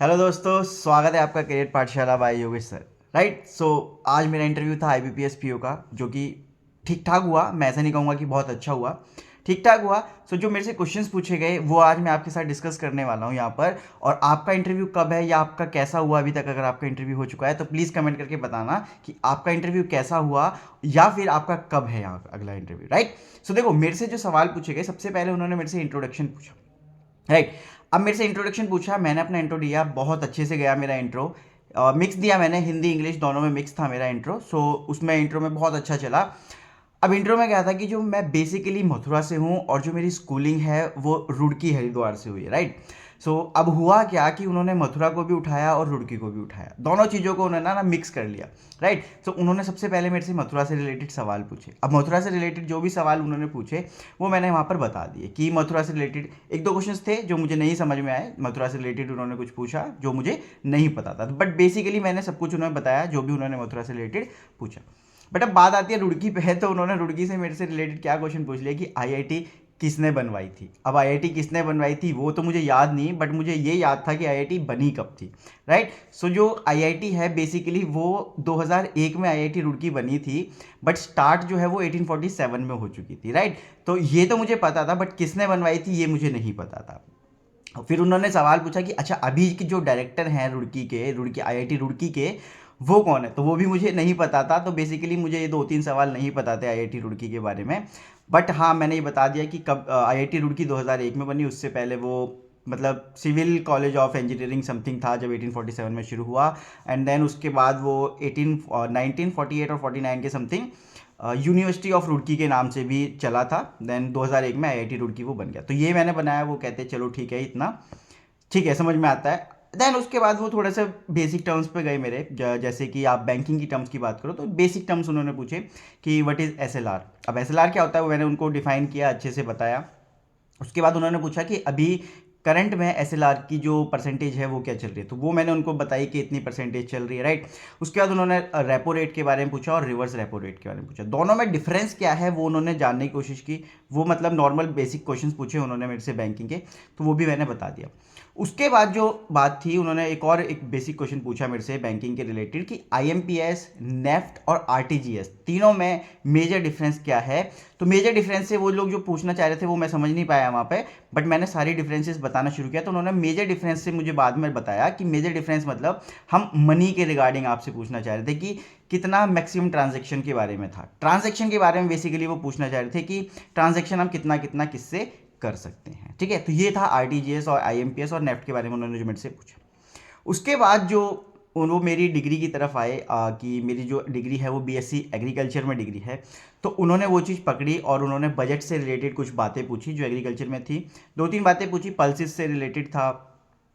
Hello दोस्तों, स्वागत है आपका करियर पाठशाला बाय योगेश सर। राइट, सो आज मेरा इंटरव्यू था आईबीपीएस पीओ का, जो कि ठीक ठाक हुआ। मैं ऐसा नहीं कहूँगा कि बहुत अच्छा हुआ, ठीक ठाक हुआ। सो जो मेरे से क्वेश्चंस पूछे गए वो आज मैं आपके साथ डिस्कस करने वाला हूँ यहाँ पर। और आपका इंटरव्यू कब है या आपका कैसा हुआ अभी तक, अगर आपका इंटरव्यू हो चुका है तो प्लीज़ कमेंट करके बताना कि आपका इंटरव्यू कैसा हुआ या फिर आपका कब है यहाँ अगला इंटरव्यू। राइट, सो देखो, मेरे से जो सवाल पूछे गए, सबसे पहले उन्होंने मेरे से इंट्रोडक्शन पूछा। राइट, अब मेरे से इंट्रोडक्शन पूछा, मैंने अपना इंट्रो दिया, बहुत अच्छे से गया मेरा इंट्रो। मिक्स दिया मैंने, हिंदी इंग्लिश दोनों में मिक्स था मेरा इंट्रो। सो उसमें इंट्रो में बहुत अच्छा चला। अब इंट्रो में क्या था कि जो मैं बेसिकली मथुरा से हूँ और जो मेरी स्कूलिंग है वो रुड़की हरिद्वार से हुई है। राइट, सो अब हुआ क्या कि उन्होंने मथुरा को भी उठाया और रुड़की को भी उठाया, दोनों चीज़ों को उन्होंने ना मिक्स कर लिया। राइट, सो उन्होंने सबसे पहले मेरे से मथुरा से रिलेटेड सवाल पूछे। अब मथुरा से रिलेटेड जो भी सवाल उन्होंने पूछे वो मैंने वहाँ पर बता दिए कि मथुरा से रिलेटेड एक दो क्वेश्चंस थे जो मुझे नहीं समझ में आए। मथुरा से रिलेटेड उन्होंने कुछ पूछा जो मुझे नहीं पता था, बट बेसिकली मैंने सब कुछ उन्हें बताया जो भी उन्होंने मथुरा से रिलेटेड पूछा। बट अब बात आती है रुड़की पे है, तो उन्होंने रुड़की से मेरे से रिलेटेड क्या क्वेश्चन पूछ लिया कि आईआईटी किसने बनवाई थी। अब आईआईटी किसने बनवाई थी वो तो मुझे याद नहीं, बट मुझे ये याद था कि आईआईटी बनी कब थी। राइट, सो जो आईआईटी है बेसिकली वो 2001 में आईआईटी रुड़की बनी थी, बट स्टार्ट जो है वो 1847 में हो चुकी थी। राइट, तो ये तो मुझे पता था, बट किसने बनवाई थी ये मुझे नहीं पता था। फिर उन्होंने सवाल पूछा कि अच्छा, अभी के जो डायरेक्टर हैं रुड़की आईआईटी रुड़की के, वो कौन है, तो वो भी मुझे नहीं पता था। तो बेसिकली मुझे ये दो तीन सवाल नहीं पता थे आईआईटी रुड़की के बारे में। बट हाँ, मैंने ये बता दिया कि कब आईआईटी रुड़की 2001 में बनी। उससे पहले वो मतलब civil college of engineering something था जब 1847 में शुरू हुआ। एंड देन उसके बाद वो 1948 और 49 के समथिंग यूनिवर्सिटी ऑफ रुड़की के नाम से भी चला था। देन 2001 में आईआईटी रुड़की वो बन गया। तो ये मैंने बनाया, वो कहते चलो ठीक है, इतना ठीक है, समझ में आता है। देन उसके बाद वो थोड़ा सा बेसिक टर्म्स पे गए मेरे, जैसे कि आप बैंकिंग की टर्म्स की बात करो तो बेसिक टर्म्स उन्होंने पूछे कि व्हाट इज़ एसएलआर। अब एसएलआर क्या होता है वो मैंने उनको डिफाइन किया, अच्छे से बताया। उसके बाद उन्होंने पूछा कि अभी करंट में एसएलआर की जो परसेंटेज है वो क्या चल रही है, तो वो मैंने उनको बताई कि इतनी परसेंटेज चल रही है। राइट, उसके बाद उन्होंने रेपो रेट के बारे में पूछा और रिवर्स रेपो रेट के बारे में पूछा, दोनों में डिफरेंस क्या है वो उन्होंने जानने की कोशिश की। वो मतलब नॉर्मल बेसिक क्वेश्चंस पूछे उन्होंने मेरे से बैंकिंग के, तो वो भी मैंने बता दिया। उसके बाद जो बात थी, उन्होंने एक बेसिक क्वेश्चन पूछा मेरे से बैंकिंग के रिलेटेड कि आईएमपीएस, नेफ्ट और आरटीजीएस तीनों में मेजर डिफरेंस क्या है। तो मेजर डिफरेंस से वो लोग जो पूछना चाह रहे थे वो मैं समझ नहीं पाया वहाँ पे, बट मैंने सारी डिफरेंसेस बताना शुरू किया। तो उन्होंने मेजर डिफरेंस से मुझे बाद में बताया कि मेजर डिफरेंस मतलब हम मनी के रिगार्डिंग आपसे पूछना चाह रहे थे कि कितना मैक्सिमम ट्रांजेक्शन के बारे में था। ट्रांजेक्शन के बारे में बेसिकली वो पूछना चाह रहे थे कि ट्रांजेक्शन हम कितना कितना किससे कर सकते हैं। ठीक है, तो ये था आरटीजीएस और आईएमपीएस और नेफ्ट के बारे में उन्होंने जो मेरे से पूछा। उसके बाद जो वो मेरी डिग्री की तरफ आए, कि मेरी जो डिग्री है वो बीएससी एग्रीकल्चर में डिग्री है, तो उन्होंने वो चीज़ पकड़ी और उन्होंने बजट से रिलेटेड कुछ बातें पूछी जो एग्रीकल्चर में थी। दो तीन बातें पूछी, पल्सिस से रिलेटेड था,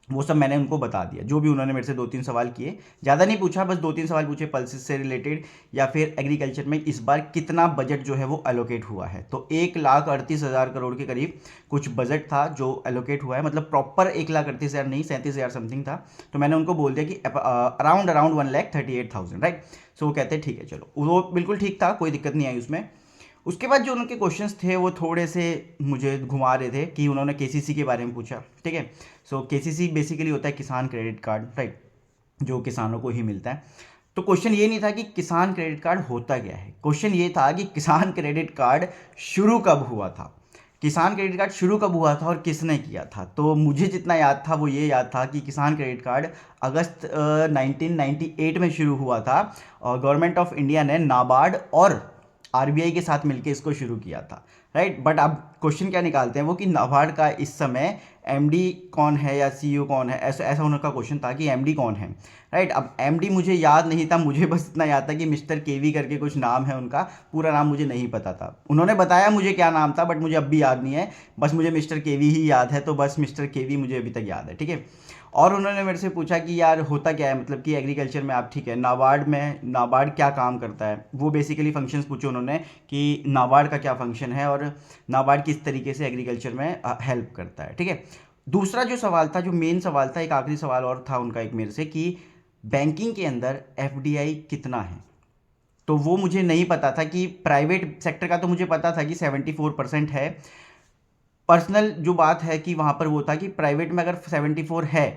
वो सब मैंने उनको बता दिया। जो भी उन्होंने मेरे से दो तीन सवाल किए, ज़्यादा नहीं पूछा, बस दो तीन सवाल पूछे पल्सिस से रिलेटेड या फिर एग्रीकल्चर में इस बार कितना बजट जो है वो एलोकेट हुआ है। तो 1,38,000 करोड़ के करीब कुछ बजट था जो एलोकेट हुआ है, मतलब प्रॉपर 1,38,000 नहीं, 37,000 समथिंग था। तो मैंने उनको बोल दिया कि अराउंड अराउंड 1,38,000। राइट, सो वो कहते हैं ठीक है चलो, वो बिल्कुल ठीक था, कोई दिक्कत नहीं आई उसमें। उसके बाद जो उनके क्वेश्चंस थे वो थोड़े से मुझे घुमा रहे थे कि उन्होंने केसीसी के बारे में पूछा। ठीक है, सो केसीसी बेसिकली होता है किसान क्रेडिट कार्ड। राइट, जो किसानों को ही मिलता है। तो क्वेश्चन ये नहीं था कि किसान क्रेडिट कार्ड होता क्या है, क्वेश्चन ये था कि किसान क्रेडिट कार्ड शुरू कब हुआ था। किसान क्रेडिट कार्ड शुरू कब हुआ था और किसने किया था। तो मुझे जितना याद था वो ये याद था कि किसान क्रेडिट कार्ड अगस्त 1998 में शुरू हुआ था और गवर्नमेंट ऑफ इंडिया ने नाबार्ड और आरबीआई के साथ मिलकर इसको शुरू किया था। राइट, बट अब क्वेश्चन क्या निकालते हैं वो कि नाबार्ड का इस समय एमडी कौन है या सीईओ कौन है, ऐसा ऐसा उनका क्वेश्चन था कि एमडी कौन है। राइट, अब एमडी मुझे याद नहीं था, मुझे बस इतना याद था कि मिस्टर केवी करके कुछ नाम है उनका, पूरा नाम मुझे नहीं पता था। उन्होंने बताया मुझे क्या नाम था, बट मुझे अब भी याद नहीं है, बस मुझे मिस्टर केवी ही याद है। तो बस मिस्टर केवी मुझे अभी तक याद है। ठीक है, और उन्होंने मेरे से पूछा कि यार होता क्या है, मतलब कि एग्रीकल्चर में आप, ठीक है, नाबार्ड में नाबार्ड क्या काम करता है, वो बेसिकली फंक्शंस पूछे उन्होंने कि नाबार्ड का क्या फंक्शन है और नाबार्ड किस तरीके से एग्रीकल्चर में हेल्प करता है। ठीक है, दूसरा जो सवाल था, जो मेन सवाल था, एक आखिरी सवाल और था उनका एक मेरे से कि बैंकिंग के अंदर एफडीआई कितना है। तो वो मुझे नहीं पता था कि प्राइवेट सेक्टर का, तो मुझे पता था कि 74% है। पर्सनल जो बात है कि वहाँ पर वो था कि प्राइवेट में अगर 74 है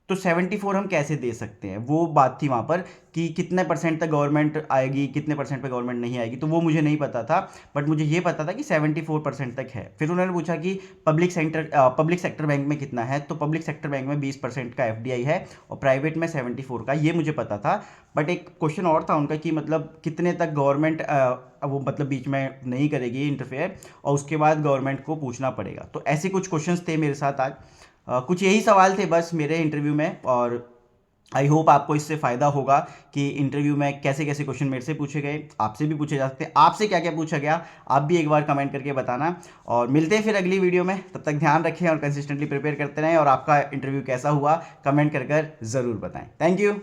तो 74 हम कैसे दे सकते हैं, वो बात थी वहाँ पर कि कितने परसेंट तक गवर्नमेंट आएगी, कितने परसेंट पे गवर्नमेंट नहीं आएगी, तो वो मुझे नहीं पता था। बट मुझे ये पता था कि 74% तक है। फिर उन्होंने पूछा कि पब्लिक सेक्टर बैंक में कितना है, तो पब्लिक सेक्टर बैंक में 20% का एफडीआई है और प्राइवेट में 74 का, ये मुझे पता था। बट एक क्वेश्चन और था उनका कि मतलब कितने तक गवर्नमेंट वो मतलब बीच में नहीं करेगी इंटरफेयर, और उसके बाद गवर्नमेंट को पूछना पड़ेगा। तो ऐसे कुछ क्वेश्चंस थे मेरे साथ आज। कुछ यही सवाल थे बस मेरे इंटरव्यू में, और आई होप आपको इससे फ़ायदा होगा कि इंटरव्यू में कैसे कैसे क्वेश्चन मेरे से पूछे गए, आपसे भी पूछे जा सकते हैं। आपसे क्या क्या पूछा गया आप भी एक बार कमेंट करके बताना, और मिलते हैं फिर अगली वीडियो में। तब तक ध्यान रखें और कंसिस्टेंटली प्रिपेयर करते रहें, और आपका इंटरव्यू कैसा हुआ कमेंट कर ज़रूर बताएं। Thank you.